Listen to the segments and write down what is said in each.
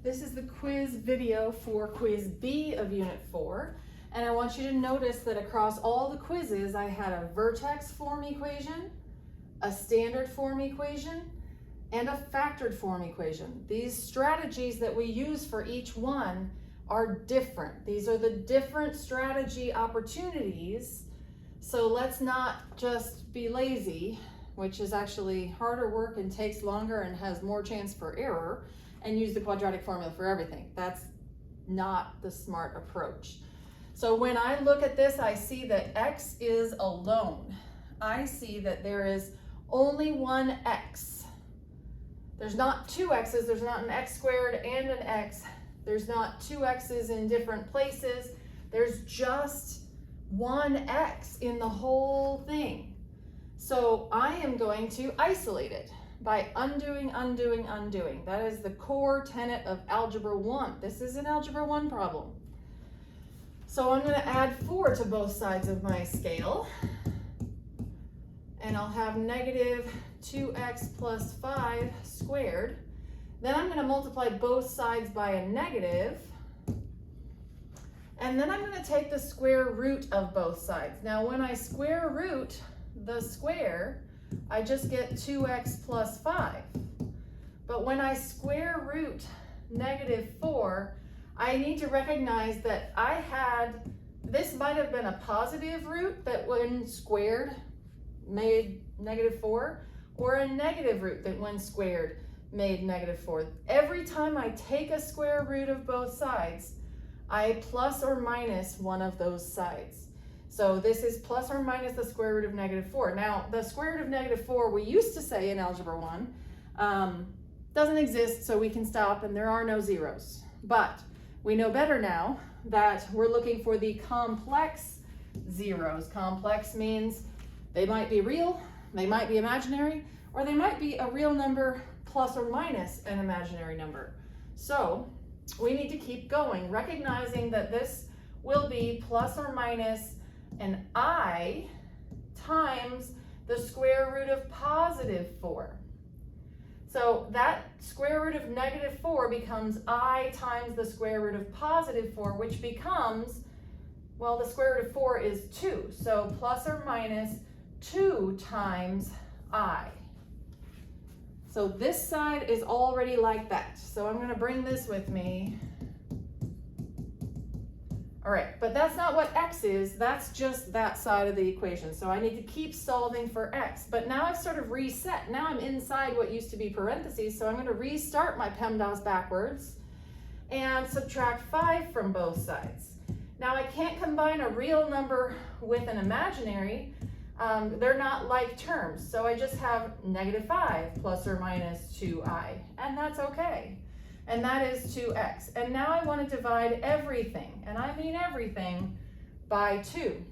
This is the quiz video for quiz B of Unit 4. And I want you to notice that across all the quizzes, I had a vertex form equation, a standard form equation, and a factored form equation. These strategies that we use for each one are different. These are the different strategy opportunities. So let's not just be lazy, which is actually harder work and takes longer and has more chance for error, and use the quadratic formula for everything. That's not the smart approach. So when I look at this, I see that x is alone. I see that there is only one x. There's not two x's, there's not an x squared and an x. There's not two x's in different places. There's just one x in the whole thing. So I am going to isolate it by undoing. That is the core tenet of Algebra 1. This is an Algebra 1 problem. So I'm going to add 4 to both sides of my scale. And I'll have negative 2x plus 5 squared. Then I'm going to multiply both sides by a negative. And then I'm going to take the square root of both sides. Now when I square root the square, I just get 2x plus 5. But when I square root negative 4, I need to recognize that this might have been a positive root that when squared made negative 4, or a negative root that when squared made negative 4. Every time I take a square root of both sides, I plus or minus one of those sides. So this is plus or minus the square root of negative 4. Now, the square root of negative 4, we used to say in Algebra 1, doesn't exist, so we can stop, and there are no zeros. But we know better now that we're looking for the complex zeros. Complex means they might be real, they might be imaginary, or they might be a real number plus or minus an imaginary number. So we need to keep going, recognizing that this will be plus or minus an I times the square root of positive 4. So that square root of negative 4 becomes I times the square root of positive 4, which becomes, well, the square root of 4 is 2. So plus or minus 2 times I. So this side is already like that. So I'm going to bring this with me. All right, but that's not what x is. That's just that side of the equation. So I need to keep solving for x. But now I've sort of reset. Now I'm inside what used to be parentheses. So I'm going to restart my PEMDAS backwards and subtract 5 from both sides. Now I can't combine a real number with an imaginary. They're not like terms, so I just have negative 5 plus or minus 2i, and that's okay. And that is 2x. And now I want to divide everything, and I mean everything, by 2.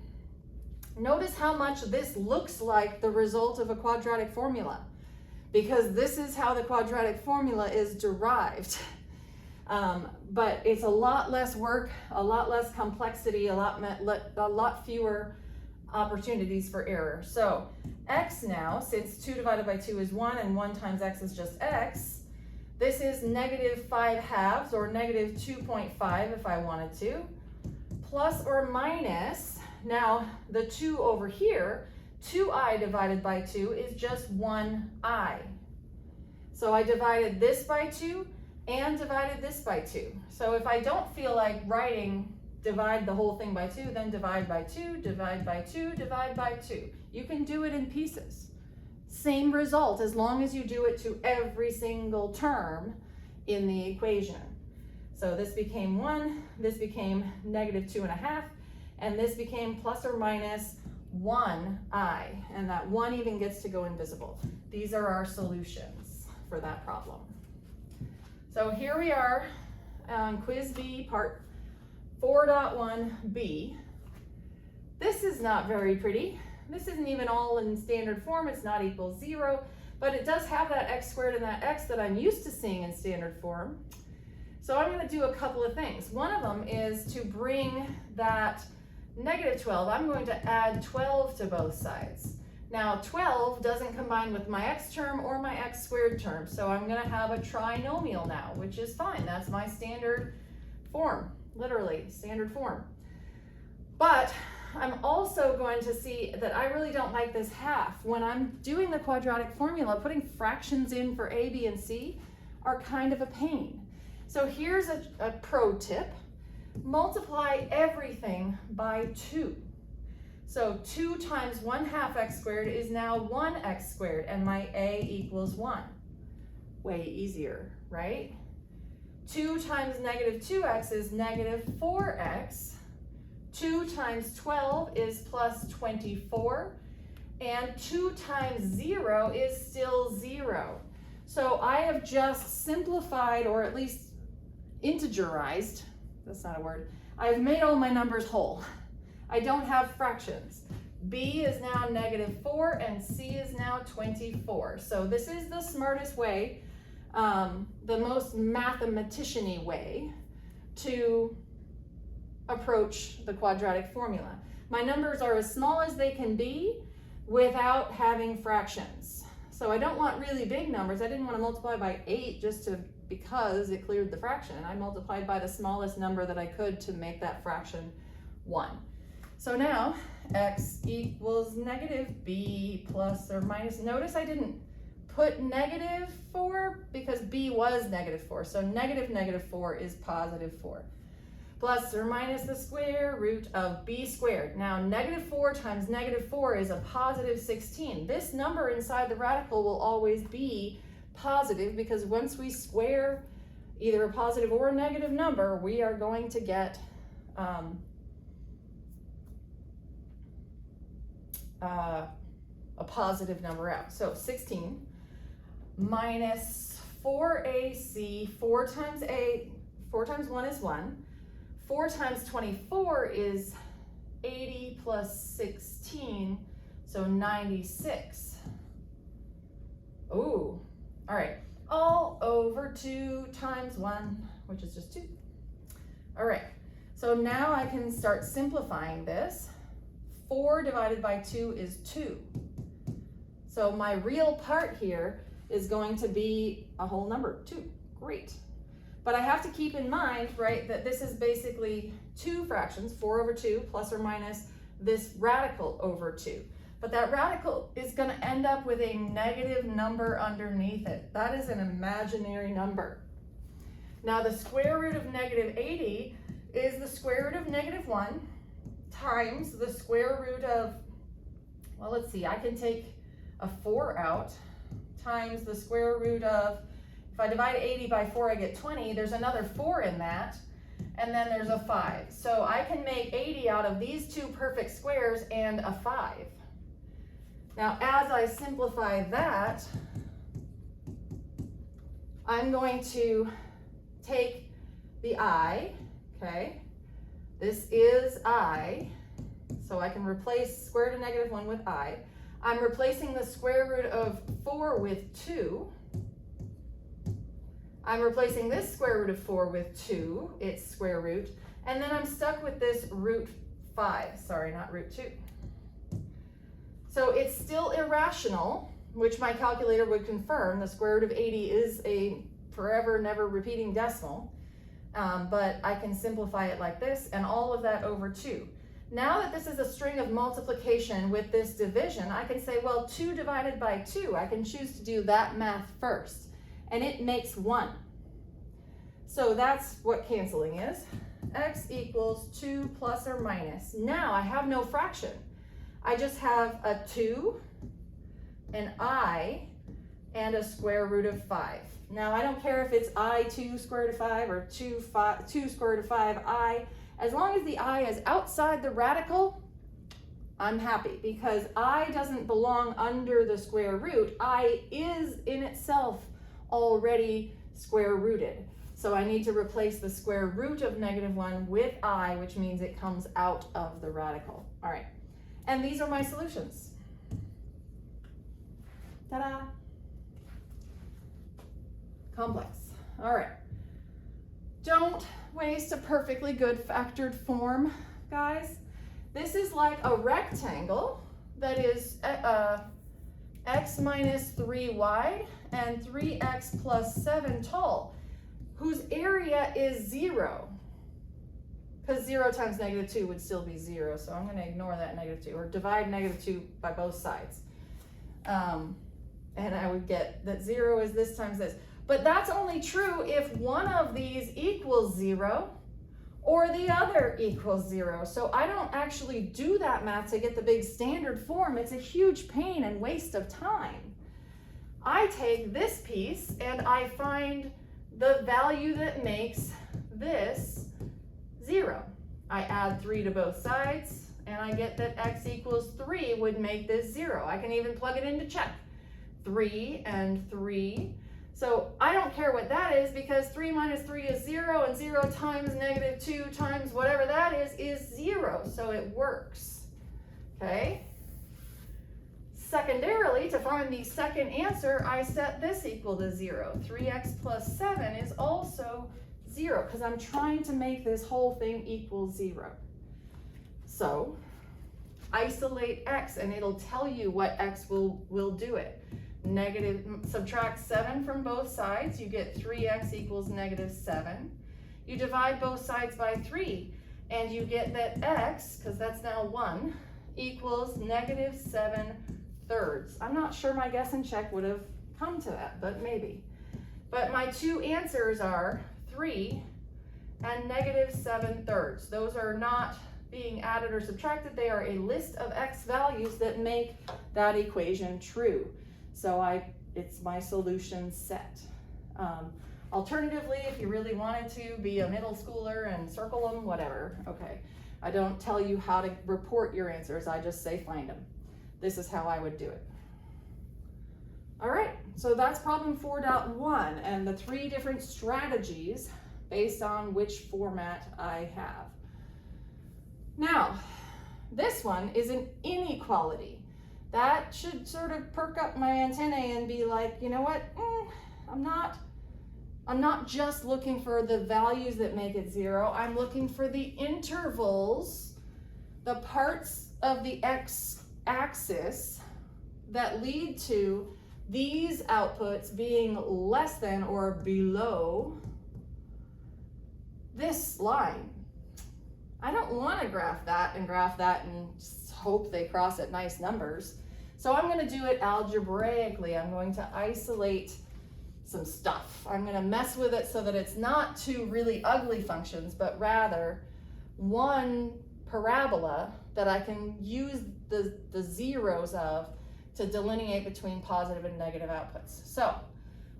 Notice how much this looks like the result of a quadratic formula, because this is how the quadratic formula is derived. But it's a lot less work, a lot less complexity, a lot fewer opportunities for error. So x now, since 2 divided by 2 is 1 and 1 times x is just x, this is negative 5 halves, or negative 2.5 if I wanted to, plus or minus, now the 2 over here, 2i divided by 2 is just 1i. So I divided this by 2 and divided this by 2. So if I don't feel like writing divide the whole thing by 2, then divide by 2, divide by 2, divide by 2. You can do it in pieces. Same result as long as you do it to every single term in the equation. So this became 1, this became negative 2.5, and this became plus or minus 1i, and that 1 even gets to go invisible. These are our solutions for that problem. So here we are on Quiz B, part 4.1b. This is not very pretty. This isn't even all in standard form. It's not equals 0, but it does have that x squared and that x that I'm used to seeing in standard form. So I'm going to do a couple of things. One of them is to bring that negative 12. I'm going to add 12 to both sides. Now 12 doesn't combine with my x term or my x squared term, so I'm gonna have a trinomial now, which is fine. That's my standard form, literally standard form. But I'm also going to see that I really don't like this half. When I'm doing the quadratic formula, putting fractions in for a, b, and c are kind of a pain. So here's a pro tip. Multiply everything by 2. So 2 times 1/2 x squared is now 1x squared, and my a equals 1. Way easier, right? 2 times -2x is -4x. 2 times 12 is plus 24, and 2 times 0 is still 0. So I have just simplified, or at least integerized, that's not a word, I've made all my numbers whole. I don't have fractions. B is now -4 and C is now 24. So this is the smartest way, the most mathematician-y way to approach the quadratic formula. My numbers are as small as they can be without having fractions. So I don't want really big numbers. I didn't want to multiply by 8 because it cleared the fraction. I multiplied by the smallest number that I could to make that fraction 1. So now x equals -b plus or minus. Notice I didn't put -4 because b was -4. So -4 is +4. Plus or minus the square root of b squared. Now -4 times -4 is a +16. This number inside the radical will always be positive because once we square either a positive or a negative number, we are going to get a positive number out. So 16 minus 4ac, 4 times 1 is 1. 4 times 24 is 80 plus 16, so 96. Ooh, all right. All over 2 times 1, which is just 2. All right, so now I can start simplifying this. 4 divided by 2 is 2. So my real part here is going to be a whole number, 2. Great. But I have to keep in mind, right, that this is basically 2 fractions, 4 over 2, plus or minus this radical over 2. But that radical is going to end up with a negative number underneath it. That is an imaginary number. Now the square root of -80 is the square root of -1 times the square root of, well, let's see, I can take a 4 out, times the square root of, if I divide 80 by 4, I get 20. There's another 4 in that, and then there's a 5. So I can make 80 out of these 2 perfect squares and a 5. Now, as I simplify that, I'm going to take the I, okay? This is I, so I can replace square root of -1 with I. I'm replacing the square root of 4 with 2. I'm replacing this square root of 4 with 2, its square root, and then I'm stuck with this root 5, sorry, not root 2. So it's still irrational, which my calculator would confirm. The square root of 80 is a forever, never repeating decimal, but I can simplify it like this, and all of that over 2. Now that this is a string of multiplication with this division, I can say, well, 2 divided by 2, I can choose to do that math first, and it makes 1. So that's what canceling is. X equals 2 plus or minus. Now I have no fraction. I just have a 2, an I, and a square root of 5. Now I don't care if it's I2 square root of 5 or 2 square root of 5I. As long as the I is outside the radical, I'm happy because I doesn't belong under the square root. I is in itself already square rooted. So I need to replace the square root of -1 with I, which means it comes out of the radical. All right, and these are my solutions. Ta-da! Complex. All right. Don't waste a perfectly good factored form, guys. This is like a rectangle that is x minus 3 wide and 3x plus 7 tall, whose area is 0. Because 0 times negative 2 would still be 0, so I'm going to ignore that negative 2, or divide negative 2 by both sides. And I would get that 0 is this times this. But that's only true if one of these equals 0 or the other equals 0. So I don't actually do that math to get the big standard form. It's a huge pain and waste of time. I take this piece and I find the value that makes this 0. I add 3 to both sides and I get that x equals 3 would make this 0. I can even plug it in to check. 3 and 3. So I don't care what that is, because 3 minus 3 is 0, and 0 times negative 2 times whatever that is 0. So it works. Okay? Secondarily, to find the second answer, I set this equal to 0. 3x plus 7 is also 0, because I'm trying to make this whole thing equal 0. So isolate x and it'll tell you what x will do it. Subtract 7 from both sides, you get 3x equals negative 7. You divide both sides by 3 and you get that x, because that's now 1, equals negative 7/3. I'm not sure my guess and check would have come to that, but maybe. But my two answers are 3 and negative 7/3. Those are not being added or subtracted. They are a list of x values that make that equation true. So it's my solution set. Alternatively, if you really wanted to be a middle schooler and circle them, whatever, okay. I don't tell you how to report your answers, I just say find them. This is how I would do it. All right, so that's problem 4.1 and the 3 different strategies based on which format I have. Now, this one is an inequality. That should sort of perk up my antennae and be like, you know what, I'm not just looking for the values that make it 0, I'm looking for the intervals, the parts of the x-axis that lead to these outputs being less than or below this line. I don't want to graph that and just hope they cross at nice numbers. So I'm going to do it algebraically. I'm going to isolate some stuff. I'm going to mess with it so that it's not two really ugly functions, but rather one parabola that I can use the zeros of to delineate between positive and negative outputs. So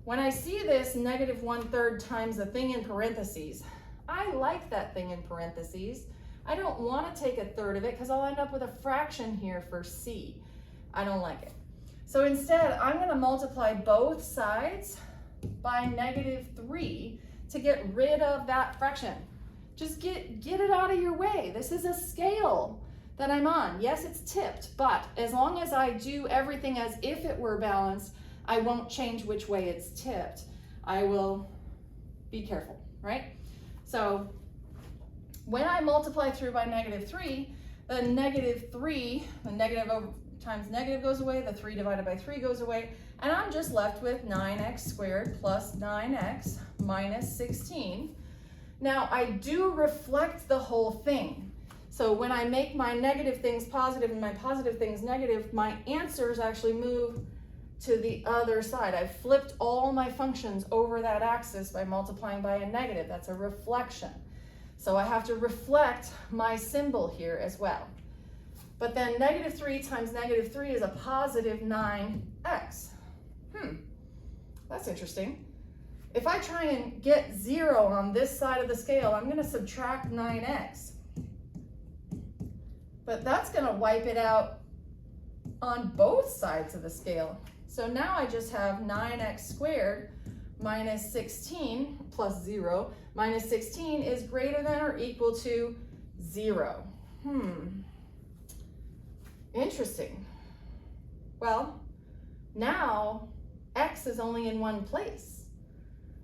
when I see this negative 1/3 times the thing in parentheses, I like that thing in parentheses. I don't want to take 1/3 of it because I'll end up with a fraction here for c. I don't like it. So instead, I'm going to multiply both sides by -3 to get rid of that fraction. Just get it out of your way. This is a scale that I'm on. Yes, it's tipped, but as long as I do everything as if it were balanced, I won't change which way it's tipped. I will be careful, right? So when I multiply through by -3, the -3, the negative times negative goes away, the 3 divided by 3 goes away, and I'm just left with 9x squared plus 9x minus 16. Now I do reflect the whole thing. So when I make my negative things positive and my positive things negative, my answers actually move to the other side. I've flipped all my functions over that axis by multiplying by a negative. That's a reflection. So I have to reflect my symbol here as well. But then -3 times -3 is a positive 9x. That's interesting. If I try and get 0 on this side of the scale, I'm going to subtract 9x. But that's going to wipe it out on both sides of the scale. So now I just have 9x squared minus 16 plus 0 minus 16 is greater than or equal to 0. Interesting. Well, now x is only in one place.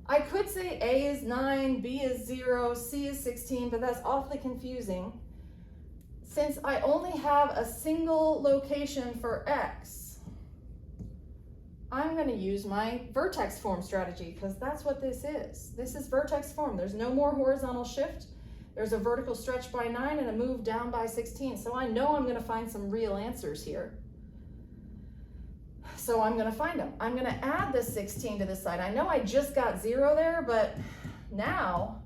I could say a is 9, b is 0, c is 16, but that's awfully confusing. since I only have a single location for x, I'm going to use my vertex form strategy because that's what this is. This is vertex form. There's no more horizontal shift. There's a vertical stretch by 9 and a move down by 16. So I know I'm going to find some real answers here. So I'm going to find them. I'm going to add this 16 to this side. I know I just got 0 there, but now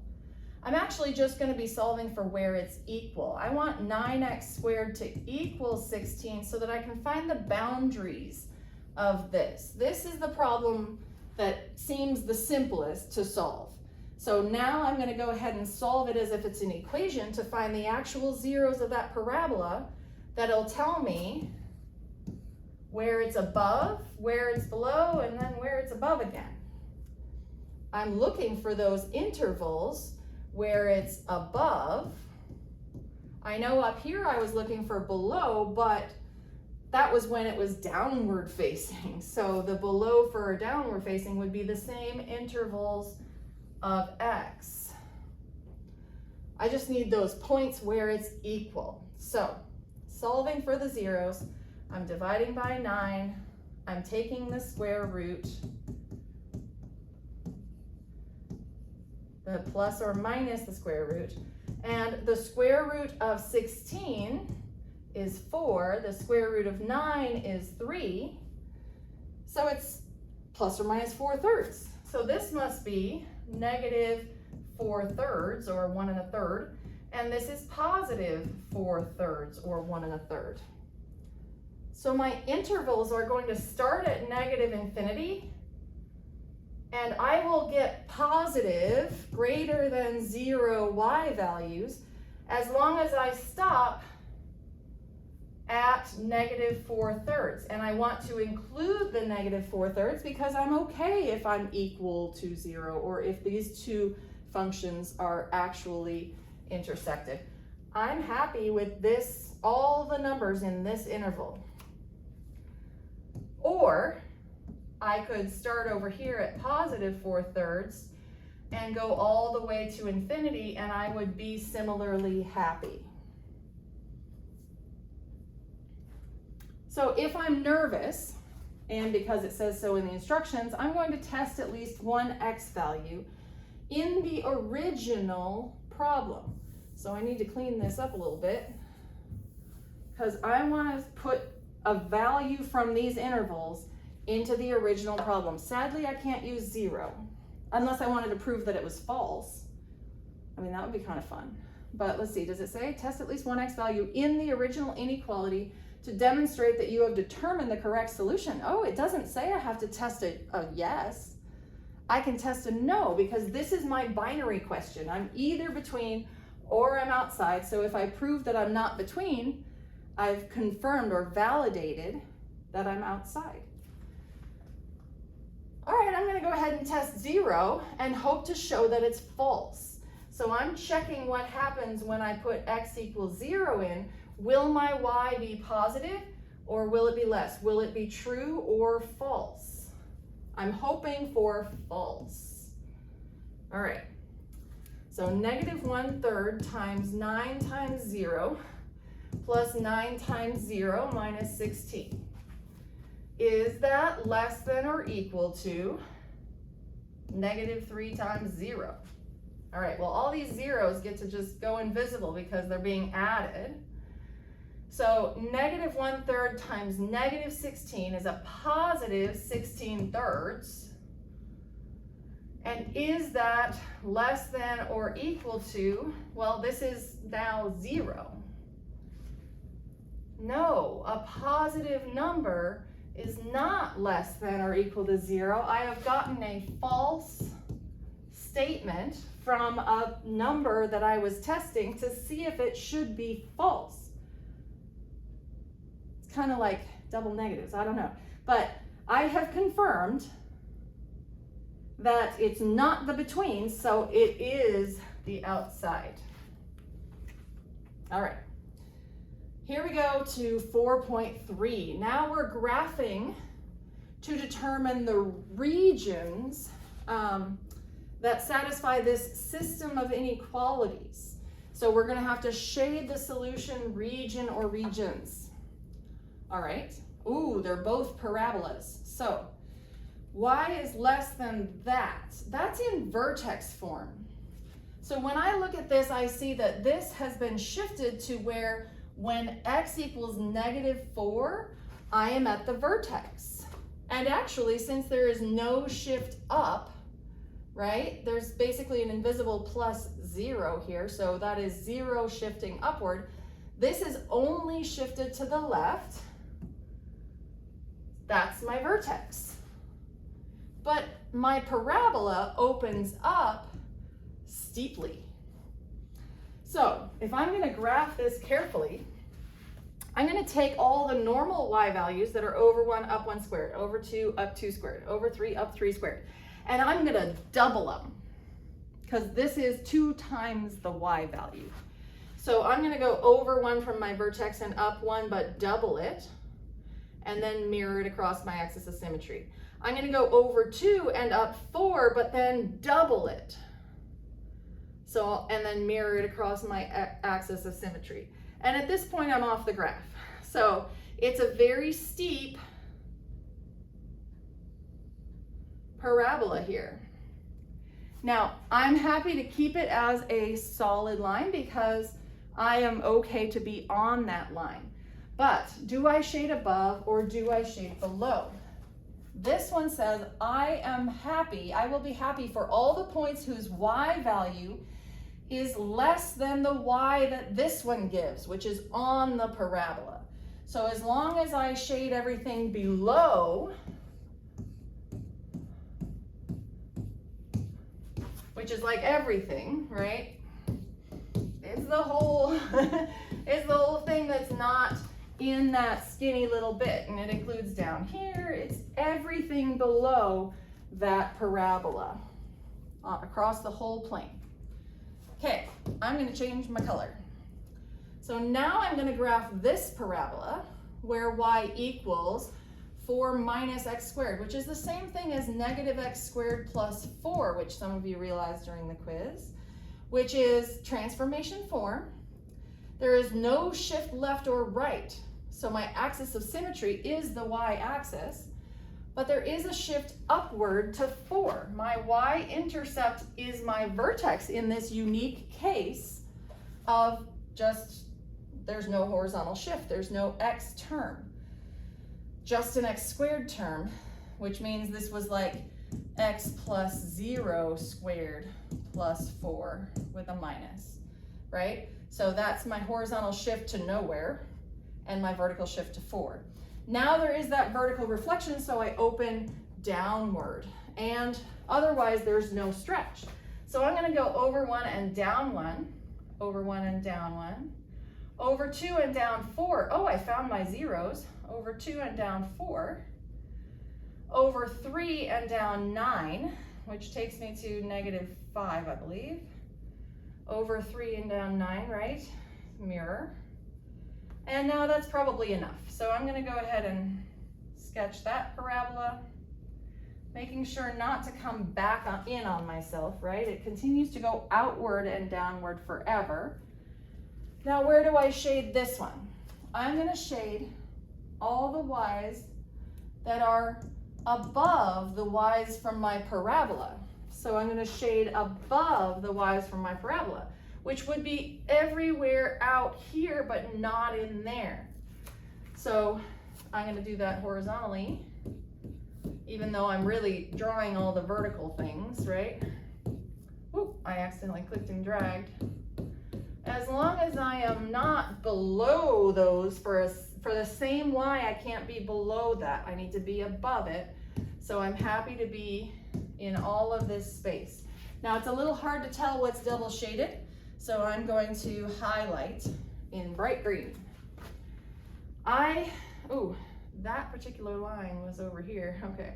I'm actually just going to be solving for where it's equal. I want 9x squared to equal 16 so that I can find the boundaries of this. This is the problem that seems the simplest to solve. So now I'm going to go ahead and solve it as if it's an equation to find the actual zeros of that parabola that'll tell me where it's above, where it's below, and then where it's above again. I'm looking for those intervals where it's above. I know up here I was looking for below, but that was when it was downward facing. So the below for downward facing would be the same intervals of x. I just need those points where it's equal. So solving for the zeros, I'm dividing by 9, I'm taking the square root, the plus or minus the square root, and the square root of 16 is 4, the square root of 9 is 3, so it's plus or minus 4/3. So this must be negative 4/3 or 1 1/3, and this is positive 4/3 or 1 1/3. So my intervals are going to start at negative infinity, and I will get positive greater than 0 y values as long as I stop at negative 4/3. And I want to include the negative 4/3 because I'm okay if I'm equal to 0 or if these two functions are actually intersected. I'm happy with this, all the numbers in this interval. Or I could start over here at positive 4/3 and go all the way to infinity, and I would be similarly happy. So if I'm nervous, and because it says so in the instructions, I'm going to test at least one x value in the original problem. So I need to clean this up a little bit because I want to put a value from these intervals into the original problem. Sadly, I can't use 0 unless I wanted to prove that it was false. I mean, that would be kind of fun. But let's see, does it say test at least one x value in the original inequality to demonstrate that you have determined the correct solution? Oh, it doesn't say I have to test a yes. I can test a no because this is my binary question. I'm either between or I'm outside. So if I prove that I'm not between, I've confirmed or validated that I'm outside. All right, I'm gonna go ahead and test 0 and hope to show that it's false. So I'm checking what happens when I put x equals 0 in. Will my y be positive or will it be less? Will it be true or false? I'm hoping for false. All right, so negative 1/3 times 9 times 0 plus 9 times 0 minus 16. Is that less than or equal to negative 3 times 0? All right, well, all these zeros get to just go invisible because they're being added. So negative 1/3 times negative 16 is a positive 16/3. And is that less than or equal to, well, this is now 0. No, a positive number is not less than or equal to 0. I have gotten a false statement from a number that I was testing to see if it should be false. It's kind of like double negatives, I don't know. But I have confirmed that it's not the between, so it is the outside. All right. Here we go to 4.3. Now we're graphing to determine the regions that satisfy this system of inequalities. So we're gonna have to shade the solution region or regions. All right, ooh, they're both parabolas. So y is less than that. That's in vertex form. So when I look at this, I see that this has been shifted to where when x equals -4, I am at the vertex. And actually, since there is no shift up, right, there's basically an invisible +0 here, so that is 0 shifting upward. This is only shifted to the left. That's my vertex. But my parabola opens up steeply. So if I'm going to graph this carefully, I'm going to take all the normal y values that are over 1 up 1 squared, over 2 up 2 squared, over 3 up 3 squared, and I'm going to double them because this is 2 times the y value. So I'm going to go over 1 from my vertex and up 1, but double it, and then mirror it across my axis of symmetry. I'm going to go over 2 and up 4, but then double it. So, and then mirror it across my axis of symmetry. And at this point, I'm off the graph. So it's a very steep parabola here. Now, I'm happy to keep it as a solid line because I am okay to be on that line. But do I shade above or do I shade below? This one says, I will be happy for all the points whose y value is less than the y that this one gives, which is on the parabola. So as long as I shade everything below, which is like everything, right? It's the whole, it's the whole thing that's not in that skinny little bit, and it includes down here. It's everything below that parabola across the whole plane. Okay, I'm going to change my color. So now I'm going to graph this parabola where y equals 4 minus x squared, which is the same thing as -x squared plus 4, which some of you realized during the quiz, which is transformation form. There is no shift left or right. So my axis of symmetry is the y-axis, but there is a shift upward to 4. My y-intercept is my vertex in this unique case of just, there's no horizontal shift, there's no x term, just an x squared term, which means this was like x plus 0 squared plus 4 with a minus, right? So that's my horizontal shift to nowhere and my vertical shift to 4. Now there is that vertical reflection, so I open downward, and otherwise there's no stretch. So I'm going to go over 1 and down 1, over 1 and down 1, over 2 and down 4. Oh, I found my zeros. Over 2 and down 4, over 3 and down 9, which takes me to -5, I believe. Over 3 and down 9, right? Mirror. And now that's probably enough. So I'm going to go ahead and sketch that parabola, making sure not to come back in on myself, right? It continues to go outward and downward forever. Now, where do I shade this one? I'm going to shade all the y's that are above the y's from my parabola. So I'm going to shade above the y's from my parabola, which would be everywhere out here, but not in there. So I'm going to do that horizontally, even though I'm really drawing all the vertical things, right? Whoop, I accidentally clicked and dragged. As long as I am not below those for the same y, I can't be below that. I need to be above it. So I'm happy to be in all of this space. Now it's a little hard to tell what's double shaded, so I'm going to highlight in bright green. That particular line was over here, okay.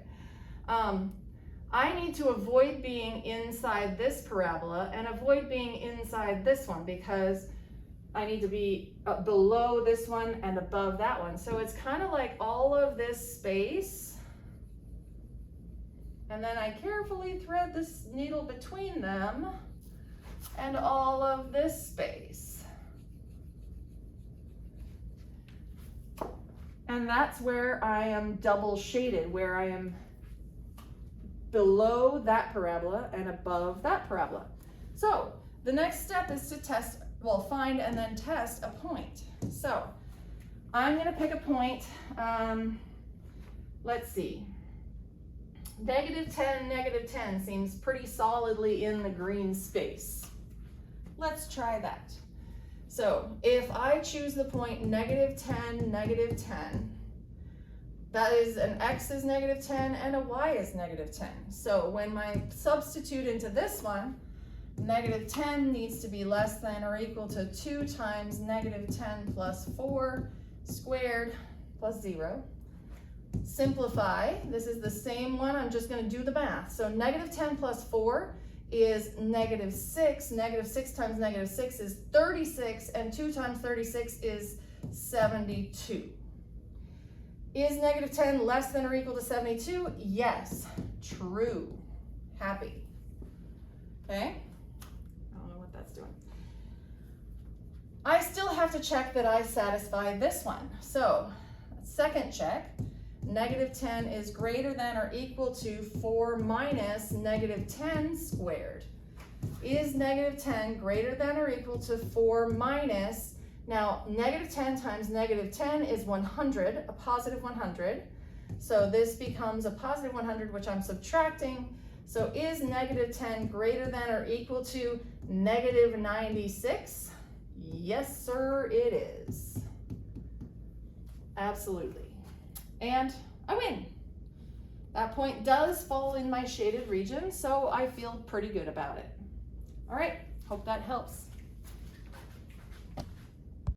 I need to avoid being inside this parabola and avoid being inside this one because I need to be below this one and above that one. So it's kind of like all of this space, and then I carefully thread this needle between them and all of this space. And that's where I am double shaded, where I am below that parabola and above that parabola. So the next step is to test, well, find and then test a point. So I'm gonna pick a point, let's see. -10, -10 seems pretty solidly in the green space. Let's try that. So if I choose the point -10, -10, that is an x is -10 and a y is -10. So when I substitute into this one, -10 needs to be less than or equal to 2 times -10 plus 4 squared plus 0. Simplify, this is the same one, I'm just going to do the math. So -10 plus 4 is -6, -6 times -6 is 36, and 2 times 36 is 72. Is -10 less than or equal to 72? Yes, true, happy. Okay, I don't know what that's doing. I still have to check that I satisfy this one. So, second check, -10 is greater than or equal to 4 minus -10 squared. Is -10 greater than or equal to 4 minus, now -10 times -10 is 100, a positive 100. So this becomes a positive 100, which I'm subtracting. So is -10 greater than or equal to -96? Yes, sir, it is. Absolutely. And I win. That point does fall in my shaded region, so I feel pretty good about it. All right, hope that helps.